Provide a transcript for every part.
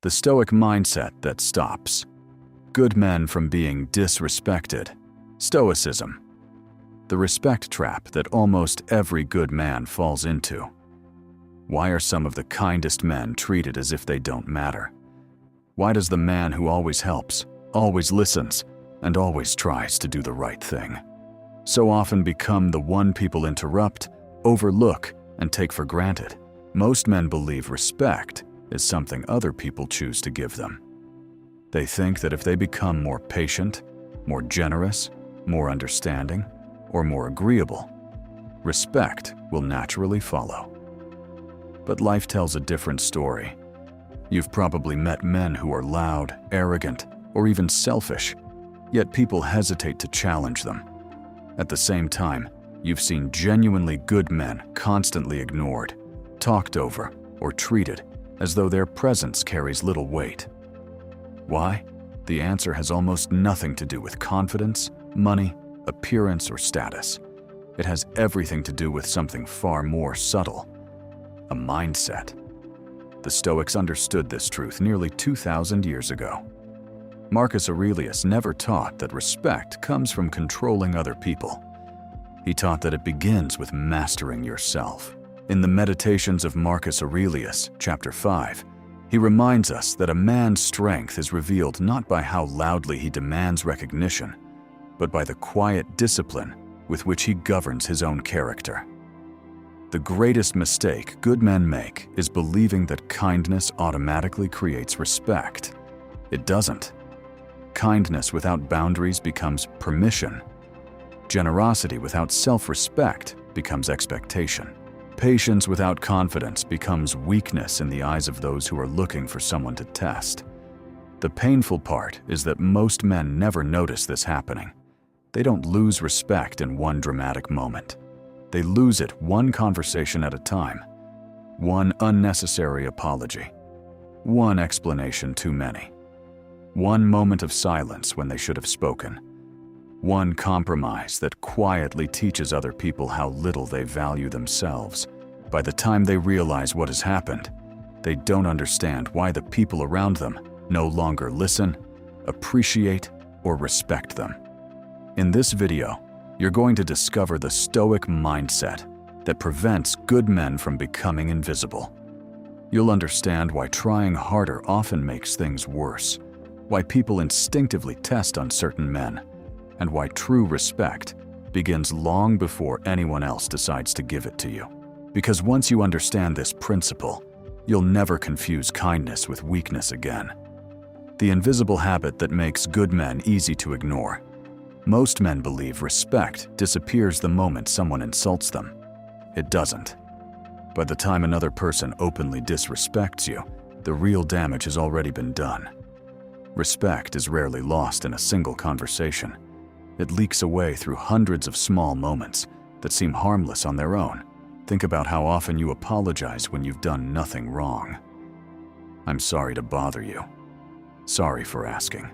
The Stoic mindset that stops good men from being disrespected. Stoicism. The respect trap that almost every good man falls into. Why are some of the kindest men treated as if they don't matter? Why does the man who always helps, always listens, and always tries to do the right thing so often become the one people interrupt, overlook, and take for granted? Most men believe respect is something other people choose to give them. They think that if they become more patient, more generous, more understanding, or more agreeable, respect will naturally follow. But life tells a different story. You've probably met men who are loud, arrogant, or even selfish, yet people hesitate to challenge them. At the same time, you've seen genuinely good men constantly ignored, talked over, or treated as though their presence carries little weight. Why? The answer has almost nothing to do with confidence, money, appearance, or status. It has everything to do with something far more subtle: a mindset. The Stoics understood this truth nearly 2,000 years ago. Marcus Aurelius never taught that respect comes from controlling other people. He taught that it begins with mastering yourself. In the Meditations of Marcus Aurelius, chapter 5, he reminds us that a man's strength is revealed not by how loudly he demands recognition, but by the quiet discipline with which he governs his own character. The greatest mistake good men make is believing that kindness automatically creates respect. It doesn't. Kindness without boundaries becomes permission. Generosity without self-respect becomes expectation. Patience without confidence becomes weakness in the eyes of those who are looking for someone to test. The painful part is that most men never notice this happening. They don't lose respect in one dramatic moment. They lose it one conversation at a time, one unnecessary apology, one explanation too many, one moment of silence when they should have spoken, one compromise that quietly teaches other people how little they value themselves. By the time they realize what has happened, they don't understand why the people around them no longer listen, appreciate, or respect them. In this video, you're going to discover the Stoic mindset that prevents good men from becoming invisible. You'll understand why trying harder often makes things worse, why people instinctively test on certain men, and why true respect begins long before anyone else decides to give it to you. Because once you understand this principle, you'll never confuse kindness with weakness again. The invisible habit that makes good men easy to ignore. Most men believe respect disappears the moment someone insults them. It doesn't. By the time another person openly disrespects you, the real damage has already been done. Respect is rarely lost in a single conversation. It leaks away through hundreds of small moments that seem harmless on their own. Think about how often you apologize when you've done nothing wrong. I'm sorry to bother you. Sorry for asking.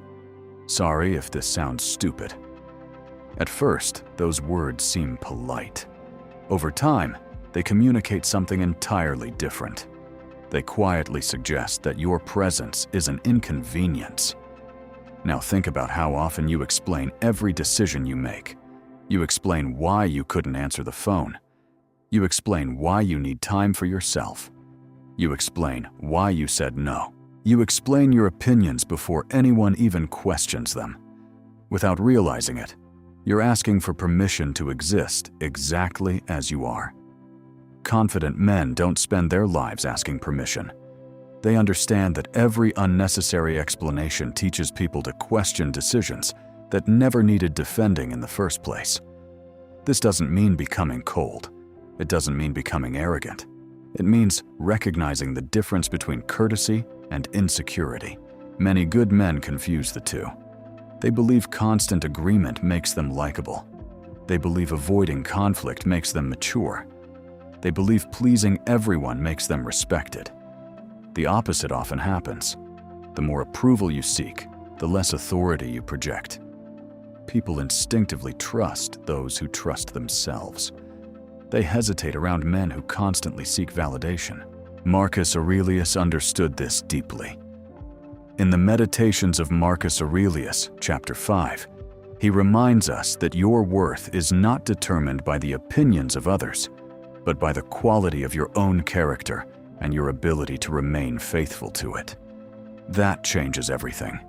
Sorry if this sounds stupid. At first, those words seem polite. Over time, they communicate something entirely different. They quietly suggest that your presence is an inconvenience. Now think about how often you explain every decision you make. You explain why you couldn't answer the phone. You explain why you need time for yourself. You explain why you said no. You explain your opinions before anyone even questions them. Without realizing it, you're asking for permission to exist exactly as you are. Confident men don't spend their lives asking permission. They understand that every unnecessary explanation teaches people to question decisions that never needed defending in the first place. This doesn't mean becoming cold. It doesn't mean becoming arrogant. It means recognizing the difference between courtesy and insecurity. Many good men confuse the two. They believe constant agreement makes them likable. They believe avoiding conflict makes them mature. They believe pleasing everyone makes them respected. The opposite often happens. The more approval you seek, the less authority you project. People instinctively trust those who trust themselves. They hesitate around men who constantly seek validation. Marcus Aurelius understood this deeply. In the Meditations of Marcus Aurelius, chapter 5, he reminds us that your worth is not determined by the opinions of others, but by the quality of your own character and your ability to remain faithful to it. That changes everything.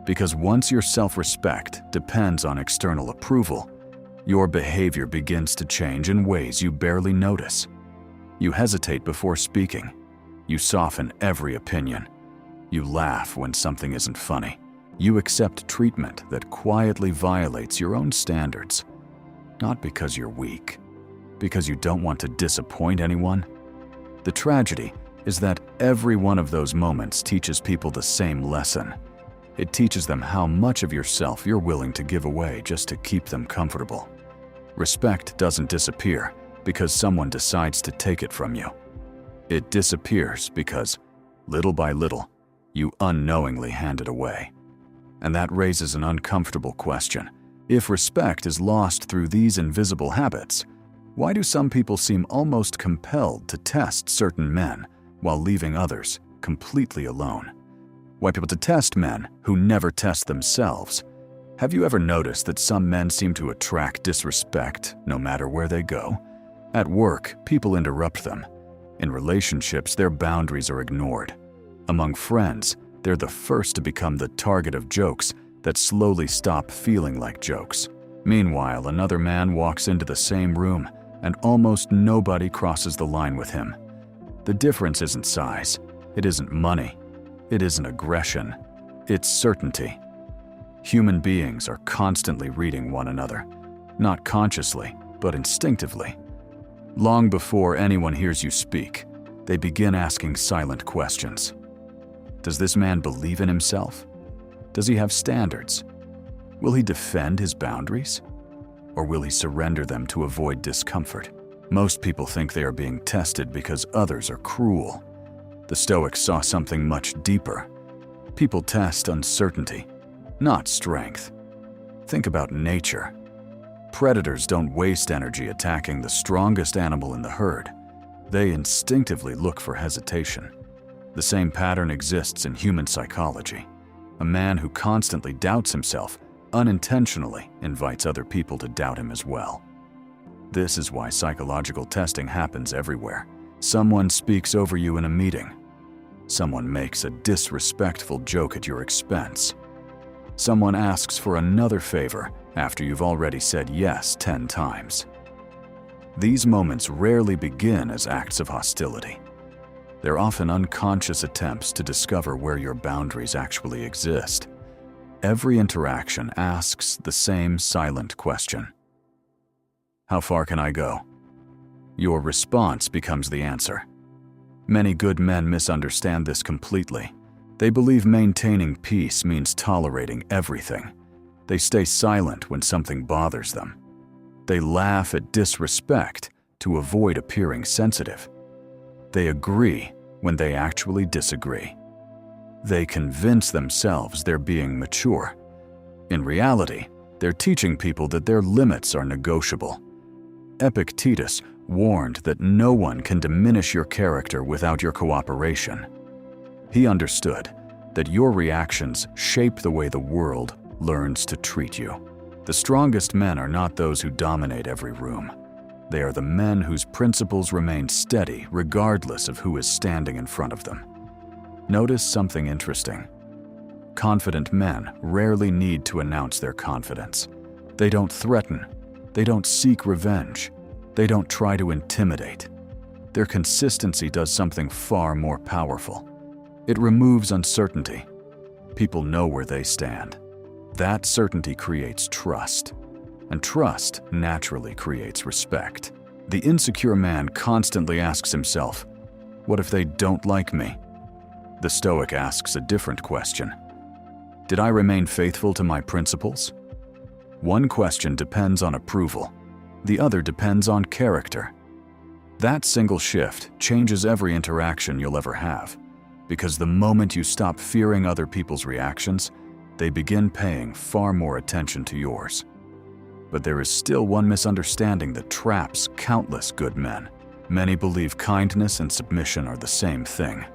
Because once your self-respect depends on external approval, your behavior begins to change in ways you barely notice. You hesitate before speaking. You soften every opinion. You laugh when something isn't funny. You accept treatment that quietly violates your own standards. Not because you're weak, because you don't want to disappoint anyone. The tragedy is that every one of those moments teaches people the same lesson. It teaches them how much of yourself you're willing to give away just to keep them comfortable. Respect doesn't disappear because someone decides to take it from you. It disappears because, little by little, you unknowingly hand it away. And that raises an uncomfortable question. If respect is lost through these invisible habits, why do some people seem almost compelled to test certain men while leaving others completely alone? Why people to test men who never test themselves? Have you ever noticed that some men seem to attract disrespect no matter where they go? At work, people interrupt them. In relationships, their boundaries are ignored. Among friends, they're the first to become the target of jokes that slowly stop feeling like jokes. Meanwhile, another man walks into the same room and almost nobody crosses the line with him. The difference isn't size, it isn't money, it isn't aggression, it's certainty. Human beings are constantly reading one another, not consciously, but instinctively. Long before anyone hears you speak, they begin asking silent questions. Does this man believe in himself? Does he have standards? Will he defend his boundaries? Or will he surrender them to avoid discomfort? Most people think they are being tested because others are cruel. The Stoics saw something much deeper. People test uncertainty, not strength. Think about nature. Predators don't waste energy attacking the strongest animal in the herd. They instinctively look for hesitation. The same pattern exists in human psychology. A man who constantly doubts himself unintentionally invites other people to doubt him as well. This is why psychological testing happens everywhere. Someone speaks over you in a meeting. Someone makes a disrespectful joke at your expense. Someone asks for another favor after you've already said yes 10 times. These moments rarely begin as acts of hostility. They're often unconscious attempts to discover where your boundaries actually exist. Every interaction asks the same silent question. How far can I go? Your response becomes the answer. Many good men misunderstand this completely. They believe maintaining peace means tolerating everything. They stay silent when something bothers them. They laugh at disrespect to avoid appearing sensitive. They agree when they actually disagree. They convince themselves they're being mature. In reality, they're teaching people that their limits are negotiable. Epictetus warned that no one can diminish your character without your cooperation. He understood that your reactions shape the way the world learns to treat you. The strongest men are not those who dominate every room. They are the men whose principles remain steady regardless of who is standing in front of them. Notice something interesting. Confident men rarely need to announce their confidence. They don't threaten. They don't seek revenge. They don't try to intimidate. Their consistency does something far more powerful. It removes uncertainty. People know where they stand. That certainty creates trust, and trust naturally creates respect. The insecure man constantly asks himself, what if they don't like me? The Stoic asks a different question. Did I remain faithful to my principles? One question depends on approval. The other depends on character. That single shift changes every interaction you'll ever have, because the moment you stop fearing other people's reactions, they begin paying far more attention to yours. But there is still one misunderstanding that traps countless good men. Many believe kindness and submission are the same thing.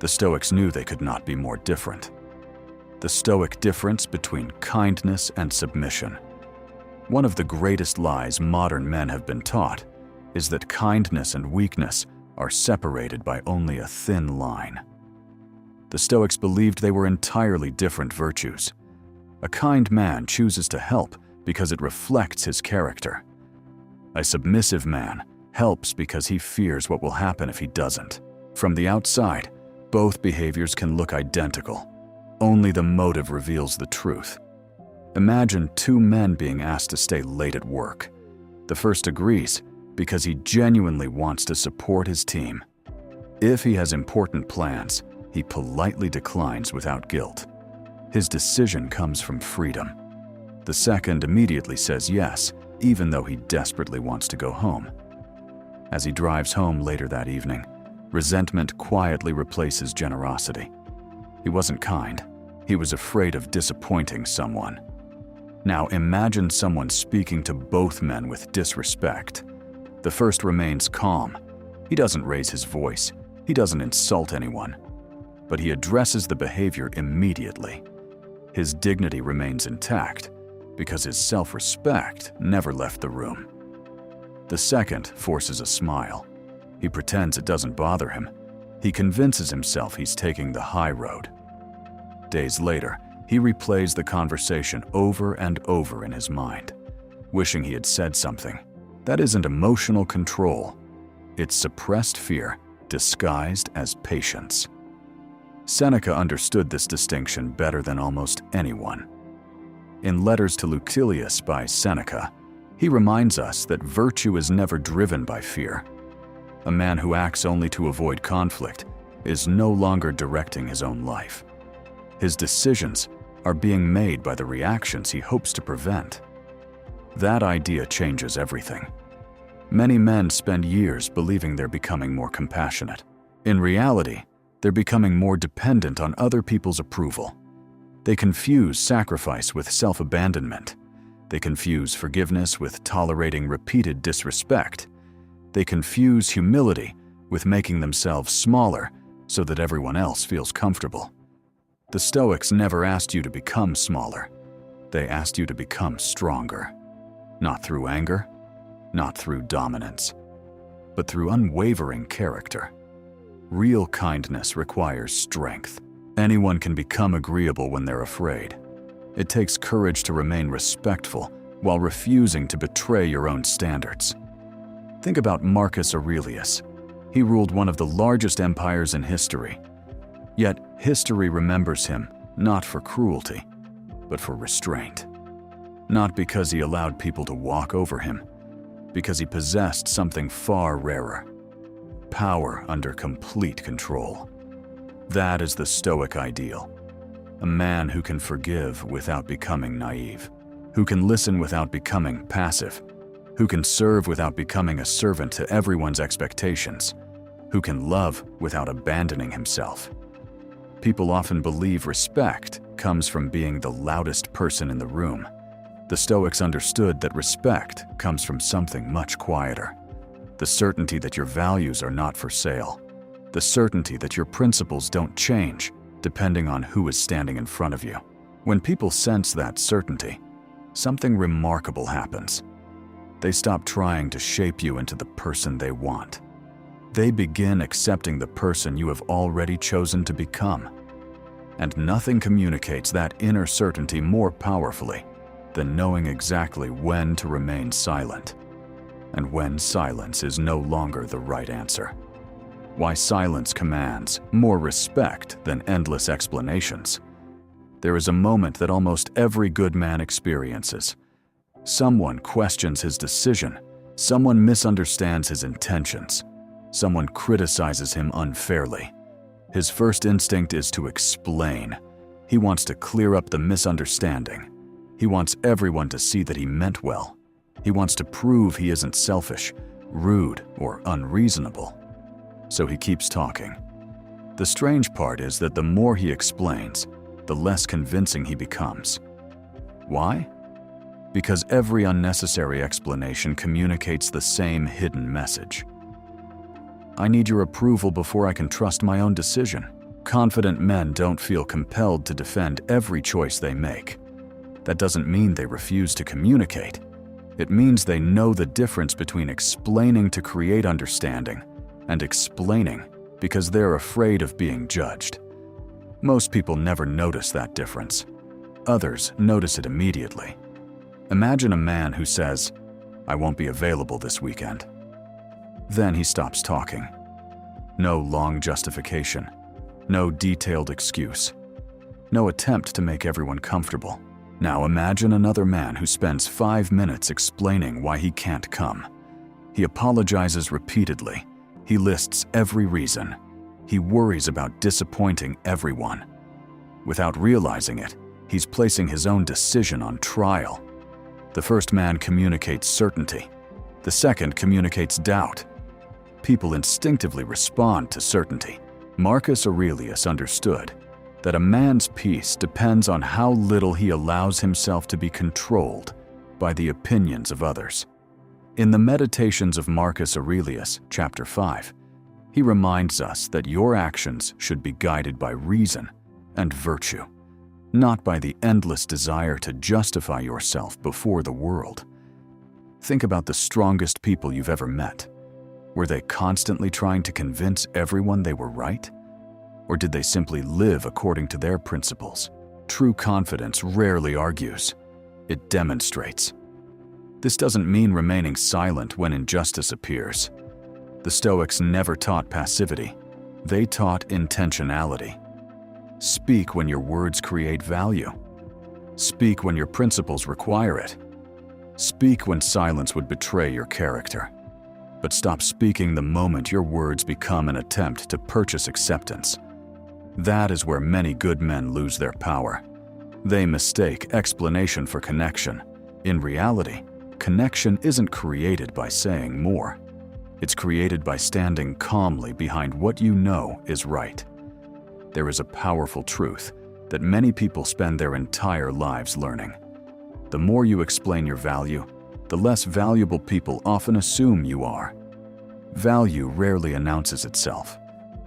The Stoics knew they could not be more different. the Stoic difference between kindness and submission. One of the greatest lies modern men have been taught is that kindness and weakness are separated by only a thin line. The Stoics believed they were entirely different virtues. A kind man chooses to help because it reflects his character. A submissive man helps because he fears what will happen if he doesn't. From the outside, both behaviors can look identical. Only the motive reveals the truth. Imagine two men being asked to stay late at work. The first agrees because he genuinely wants to support his team. If he has important plans, he politely declines without guilt. His decision comes from freedom. The second immediately says yes, even though he desperately wants to go home. As he drives home later that evening, resentment quietly replaces generosity. He wasn't kind. He was afraid of disappointing someone. Now imagine someone speaking to both men with disrespect. The first remains calm. He doesn't raise his voice. He doesn't insult anyone. But he addresses the behavior immediately. His dignity remains intact because his self-respect never left the room. The second forces a smile. He pretends it doesn't bother him. He convinces himself he's taking the high road. Days later, he replays the conversation over and over in his mind, wishing he had said something. That isn't emotional control. It's suppressed fear disguised as patience. Seneca understood this distinction better than almost anyone. In Letters to Lucilius by Seneca, he reminds us that virtue is never driven by fear. A man who acts only to avoid conflict is no longer directing his own life. His decisions are being made by the reactions he hopes to prevent. That idea changes everything. Many men spend years believing they're becoming more compassionate. In reality, they're becoming more dependent on other people's approval. They confuse sacrifice with self-abandonment. They confuse forgiveness with tolerating repeated disrespect. They confuse humility with making themselves smaller so that everyone else feels comfortable. The Stoics never asked you to become smaller. They asked you to become stronger. Not through anger, not through dominance, but through unwavering character. Real kindness requires strength. Anyone can become agreeable when they're afraid. It takes courage to remain respectful while refusing to betray your own standards. Think about Marcus Aurelius. He ruled one of the largest empires in history. Yet history remembers him not for cruelty, but for restraint. Not because he allowed people to walk over him, because he possessed something far rarer: power under complete control. That is the Stoic ideal. A man who can forgive without becoming naive, who can listen without becoming passive, who can serve without becoming a servant to everyone's expectations, who can love without abandoning himself. People often believe respect comes from being the loudest person in the room. The Stoics understood that respect comes from something much quieter. The certainty that your values are not for sale. The certainty that your principles don't change depending on who is standing in front of you. When people sense that certainty, something remarkable happens. They stop trying to shape you into the person they want. They begin accepting the person you have already chosen to become. And nothing communicates that inner certainty more powerfully than knowing exactly when to remain silent, and when silence is no longer the right answer. Why silence commands more respect than endless explanations. There is a moment that almost every good man experiences. Someone questions his decision. Someone misunderstands his intentions. Someone criticizes him unfairly. His first instinct is to explain. He wants to clear up the misunderstanding. He wants everyone to see that he meant well. He wants to prove he isn't selfish, rude, or unreasonable. So he keeps talking. The strange part is that the more he explains, the less convincing he becomes. Why? Because every unnecessary explanation communicates the same hidden message. I need your approval before I can trust my own decision. Confident men don't feel compelled to defend every choice they make. That doesn't mean they refuse to communicate. It means they know the difference between explaining to create understanding and explaining because they're afraid of being judged. Most people never notice that difference. Others notice it immediately. Imagine a man who says, "I won't be available this weekend." Then he stops talking. No long justification, no detailed excuse, no attempt to make everyone comfortable. Now imagine another man who spends 5 minutes explaining why he can't come. He apologizes repeatedly. He lists every reason. He worries about disappointing everyone. Without realizing it, he's placing his own decision on trial. The first man communicates certainty. The second communicates doubt. People instinctively respond to certainty. Marcus Aurelius understood that a man's peace depends on how little he allows himself to be controlled by the opinions of others. In the Meditations of Marcus Aurelius, chapter 5, he reminds us that your actions should be guided by reason and virtue, not by the endless desire to justify yourself before the world. Think about the strongest people you've ever met. Were they constantly trying to convince everyone they were right? Or did they simply live according to their principles? True confidence rarely argues. It demonstrates. This doesn't mean remaining silent when injustice appears. The Stoics never taught passivity. They taught intentionality. Speak when your words create value. Speak when your principles require it. Speak when silence would betray your character. But stop speaking the moment your words become an attempt to purchase acceptance. That is where many good men lose their power. They mistake explanation for connection. In reality, connection isn't created by saying more. It's created by standing calmly behind what you know is right. There is a powerful truth that many people spend their entire lives learning. The more you explain your value, the less valuable people often assume you are. Value rarely announces itself.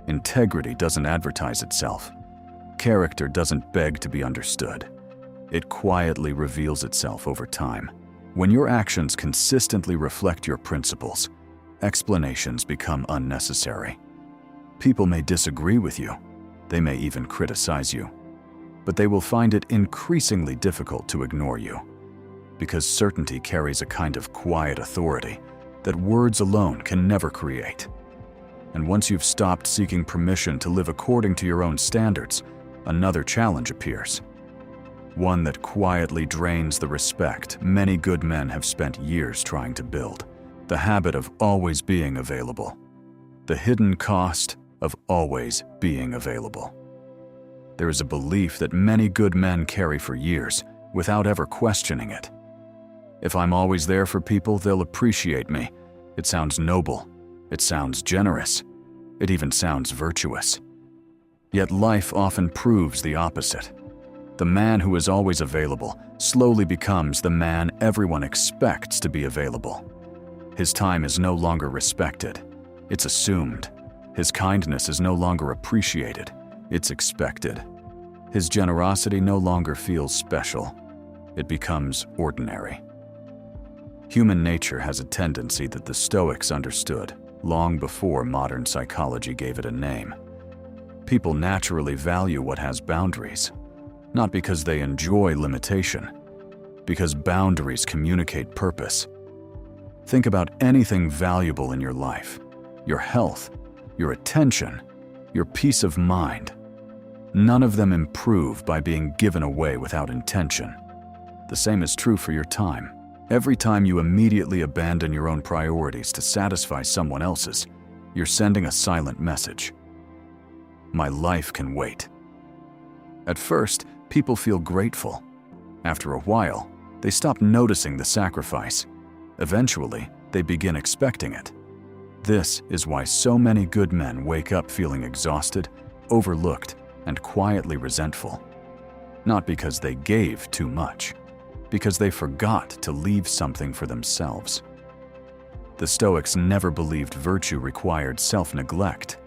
Integrity doesn't advertise itself. Character doesn't beg to be understood. It quietly reveals itself over time. When your actions consistently reflect your principles, explanations become unnecessary. People may disagree with you. They may even criticize you. But they will find it increasingly difficult to ignore you, because certainty carries a kind of quiet authority that words alone can never create. And once you've stopped seeking permission to live according to your own standards, another challenge appears. One that quietly drains the respect many good men have spent years trying to build. The habit of always being available. The hidden cost of always being available. There is a belief that many good men carry for years without ever questioning it. If I'm always there for people, they'll appreciate me. It sounds noble. It sounds generous. It even sounds virtuous. Yet life often proves the opposite. The man who is always available slowly becomes the man everyone expects to be available. His time is no longer respected. It's assumed. His kindness is no longer appreciated. It's expected. His generosity no longer feels special. It becomes ordinary. Human nature has a tendency that the Stoics understood long before modern psychology gave it a name. People naturally value what has boundaries, not because they enjoy limitation, because boundaries communicate purpose. Think about anything valuable in your life: your health, your attention, your peace of mind. None of them improve by being given away without intention. The same is true for your time. Every time you immediately abandon your own priorities to satisfy someone else's, you're sending a silent message. My life can wait. At first, people feel grateful. After a while, they stop noticing the sacrifice. Eventually, they begin expecting it. This is why so many good men wake up feeling exhausted, overlooked, and quietly resentful. Not because they gave too much, because they forgot to leave something for themselves. The Stoics never believed virtue required self-neglect.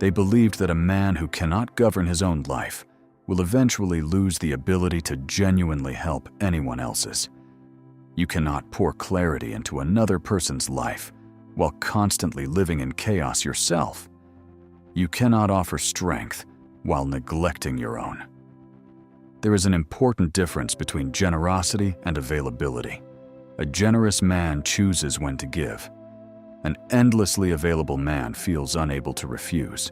They believed that a man who cannot govern his own life will eventually lose the ability to genuinely help anyone else's. You cannot pour clarity into another person's life while constantly living in chaos yourself. You cannot offer strength while neglecting your own. There is an important difference between generosity and availability. A generous man chooses when to give. An endlessly available man feels unable to refuse.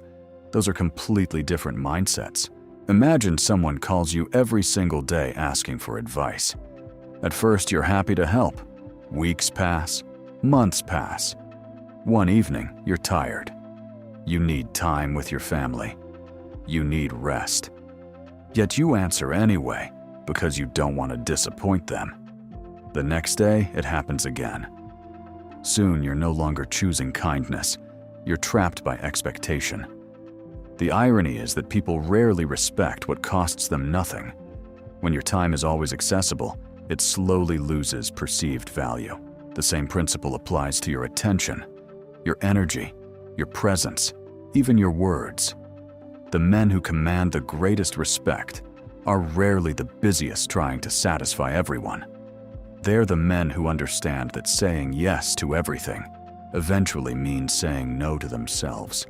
Those are completely different mindsets. Imagine someone calls you every single day asking for advice. At first, you're happy to help. Weeks pass, months pass. One evening, you're tired. You need time with your family. You need rest. Yet you answer anyway because you don't want to disappoint them. The next day, it happens again. Soon, you're no longer choosing kindness. You're trapped by expectation. The irony is that people rarely respect what costs them nothing. When your time is always accessible, it slowly loses perceived value. The same principle applies to your attention, your energy, your presence, even your words. The men who command the greatest respect are rarely the busiest trying to satisfy everyone. They're the men who understand that saying yes to everything eventually means saying no to themselves.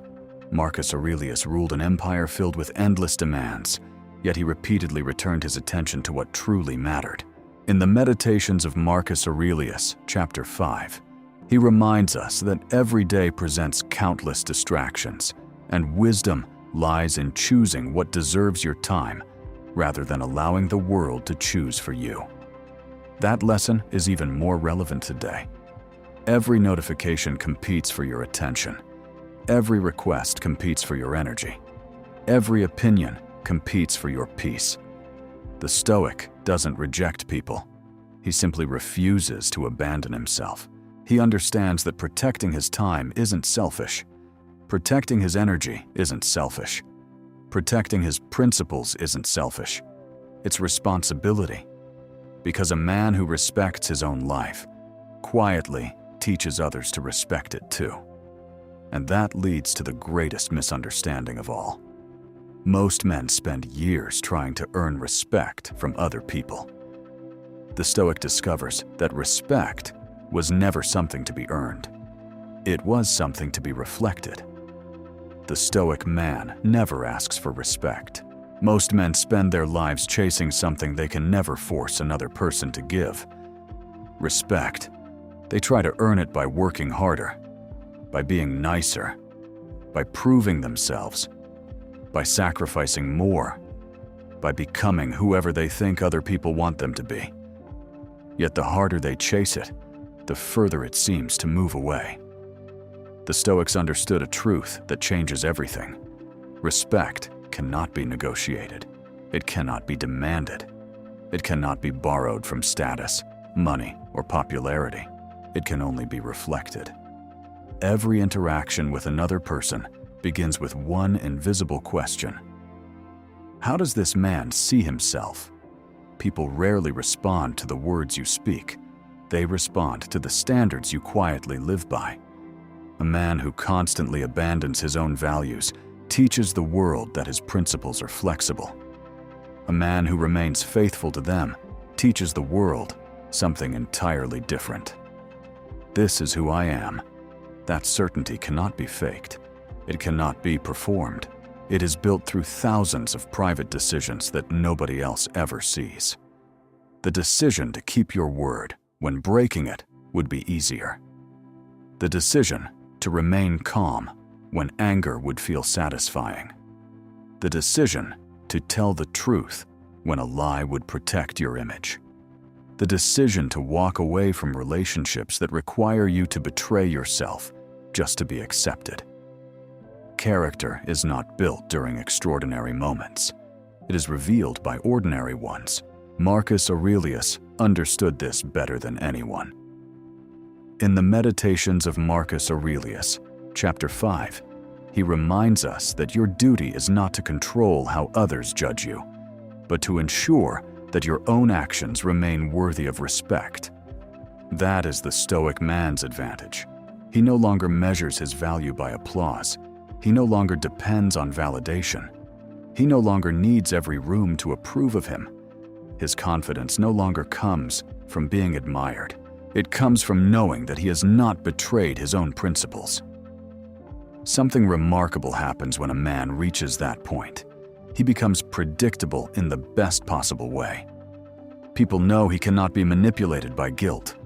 Marcus Aurelius ruled an empire filled with endless demands, yet he repeatedly returned his attention to what truly mattered. In the Meditations of Marcus Aurelius, chapter 5, he reminds us that every day presents countless distractions, and wisdom lies in choosing what deserves your time rather than allowing the world to choose for you. That lesson is even more relevant today. Every notification competes for your attention. Every request competes for your energy. Every opinion competes for your peace. The Stoic doesn't reject people. He simply refuses to abandon himself. He understands that protecting his time isn't selfish. Protecting his energy isn't selfish. Protecting his principles isn't selfish. It's responsibility. Because a man who respects his own life quietly teaches others to respect it too. And that leads to the greatest misunderstanding of all. Most men spend years trying to earn respect from other people. The Stoic discovers that respect was never something to be earned. It was something to be reflected. The Stoic man never asks for respect. Most men spend their lives chasing something they can never force another person to give. Respect. They try to earn it by working harder, by being nicer, by proving themselves, by sacrificing more, by becoming whoever they think other people want them to be. Yet the harder they chase it, the further it seems to move away. The Stoics understood a truth that changes everything. Respect cannot be negotiated. It cannot be demanded. It cannot be borrowed from status, money, or popularity. It can only be reflected. Every interaction with another person begins with one invisible question. How does this man see himself? People rarely respond to the words you speak. They respond to the standards you quietly live by. A man who constantly abandons his own values teaches the world that his principles are flexible. A man who remains faithful to them teaches the world something entirely different. This is who I am. That certainty cannot be faked. It cannot be performed. It is built through thousands of private decisions that nobody else ever sees. The decision to keep your word when breaking it would be easier. The decision to remain calm when anger would feel satisfying. The decision to tell the truth when a lie would protect your image. The decision to walk away from relationships that require you to betray yourself just to be accepted. Character is not built during extraordinary moments. It is revealed by ordinary ones. Marcus Aurelius understood this better than anyone. In the Meditations of Marcus Aurelius, chapter 5, he reminds us that your duty is not to control how others judge you, but to ensure that your own actions remain worthy of respect. That is the Stoic man's advantage. He no longer measures his value by applause. He no longer depends on validation. He no longer needs every room to approve of him. His confidence no longer comes from being admired. It comes from knowing that he has not betrayed his own principles. Something remarkable happens when a man reaches that point. He becomes predictable in the best possible way. People know he cannot be manipulated by guilt.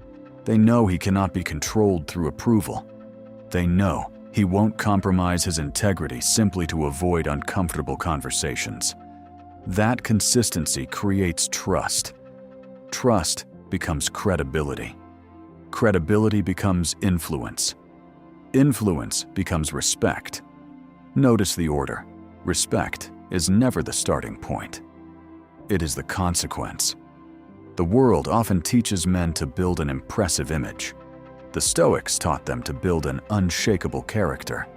They know he cannot be controlled through approval. They know he won't compromise his integrity simply to avoid uncomfortable conversations. That consistency creates trust. Trust becomes credibility. Credibility becomes influence. Influence becomes respect. Notice the order. Respect is never the starting point. It is the consequence. The world often teaches men to build an impressive image. The Stoics taught them to build an unshakable character.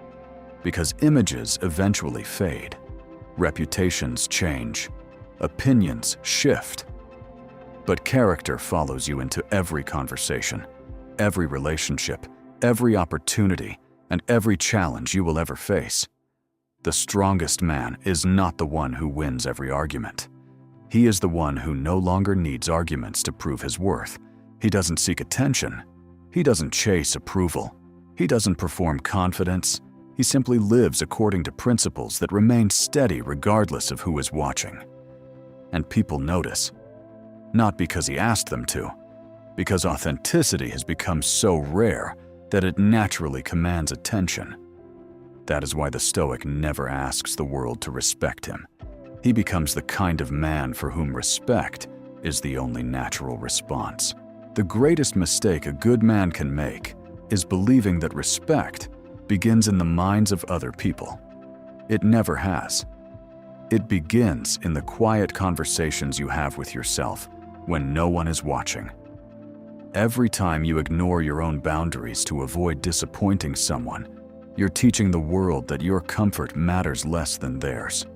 Because images eventually fade. Reputations change. Opinions shift. But character follows you into every conversation, every relationship, every opportunity, and every challenge you will ever face. The strongest man is not the one who wins every argument. He is the one who no longer needs arguments to prove his worth. He doesn't seek attention. He doesn't chase approval. He doesn't perform confidence. He simply lives according to principles that remain steady regardless of who is watching. And people notice. Not because he asked them to, because authenticity has become so rare that it naturally commands attention. That is why the Stoic never asks the world to respect him. He becomes the kind of man for whom respect is the only natural response. The greatest mistake a good man can make is believing that respect begins in the minds of other people. It never has. It begins in the quiet conversations you have with yourself when no one is watching. Every time you ignore your own boundaries to avoid disappointing someone, you're teaching the world that your comfort matters less than theirs.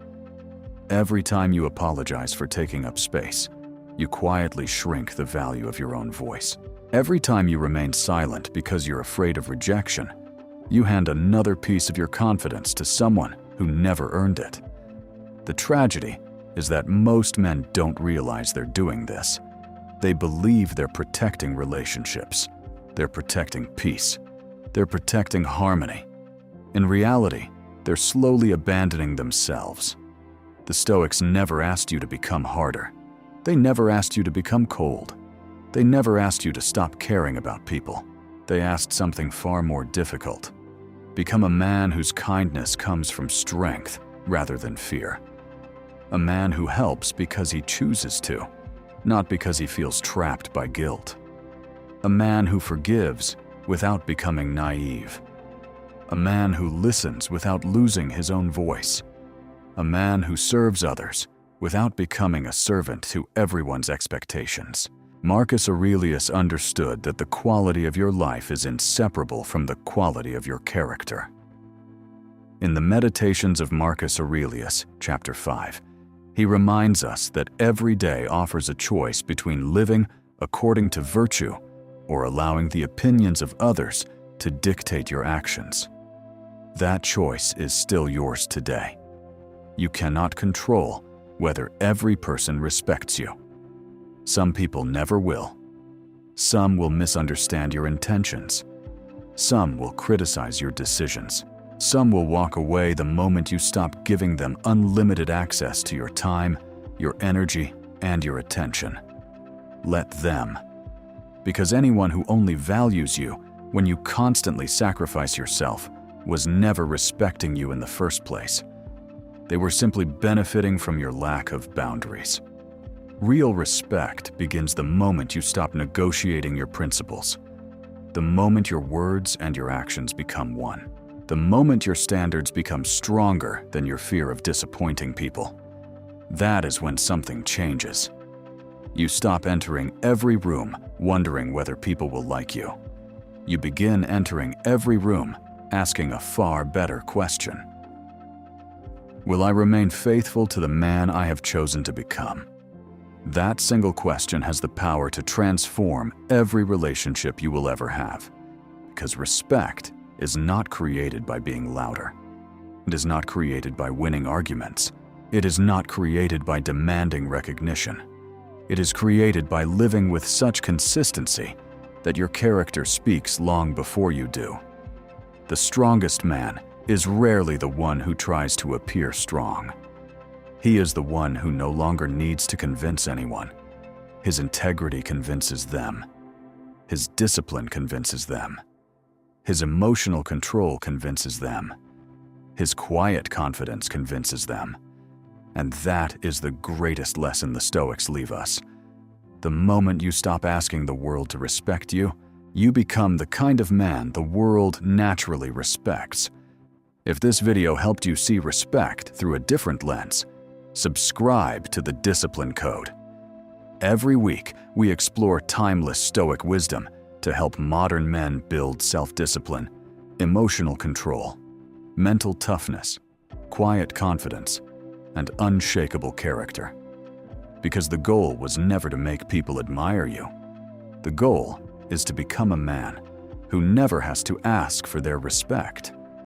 Every time you apologize for taking up space, you quietly shrink the value of your own voice. Every time you remain silent because you're afraid of rejection, you hand another piece of your confidence to someone who never earned it. The tragedy is that most men don't realize they're doing this. They believe they're protecting relationships. They're protecting peace. They're protecting harmony. In reality, they're slowly abandoning themselves. The Stoics never asked you to become harder. They never asked you to become cold. They never asked you to stop caring about people. They asked something far more difficult. Become a man whose kindness comes from strength rather than fear. A man who helps because he chooses to, not because he feels trapped by guilt. A man who forgives without becoming naive. A man who listens without losing his own voice. A man who serves others without becoming a servant to everyone's expectations. Marcus Aurelius understood that the quality of your life is inseparable from the quality of your character. In the Meditations of Marcus Aurelius, chapter 5, he reminds us that every day offers a choice between living according to virtue or allowing the opinions of others to dictate your actions. That choice is still yours today. You cannot control whether every person respects you. Some people never will. Some will misunderstand your intentions. Some will criticize your decisions. Some will walk away the moment you stop giving them unlimited access to your time, your energy, and your attention. Let them. Because anyone who only values you when you constantly sacrifice yourself was never respecting you in the first place. They were simply benefiting from your lack of boundaries. Real respect begins the moment you stop negotiating your principles. The moment your words and your actions become one. The moment your standards become stronger than your fear of disappointing people. That is when something changes. You stop entering every room wondering whether people will like you. You begin entering every room asking a far better question. Will I remain faithful to the man I have chosen to become? That single question has the power to transform every relationship you will ever have. Because respect is not created by being louder. It is not created by winning arguments. It is not created by demanding recognition. It is created by living with such consistency that your character speaks long before you do. The strongest man is rarely the one who tries to appear strong. He is the one who no longer needs to convince anyone. His integrity convinces them. His discipline convinces them. His emotional control convinces them. His quiet confidence convinces them. And that is the greatest lesson the Stoics leave us. The moment you stop asking the world to respect you, you become the kind of man the world naturally respects. If this video helped you see respect through a different lens, subscribe to the Discipline Code. Every week, we explore timeless Stoic wisdom to help modern men build self-discipline, emotional control, mental toughness, quiet confidence, and unshakable character. Because the goal was never to make people admire you. The goal is to become a man who never has to ask for their respect.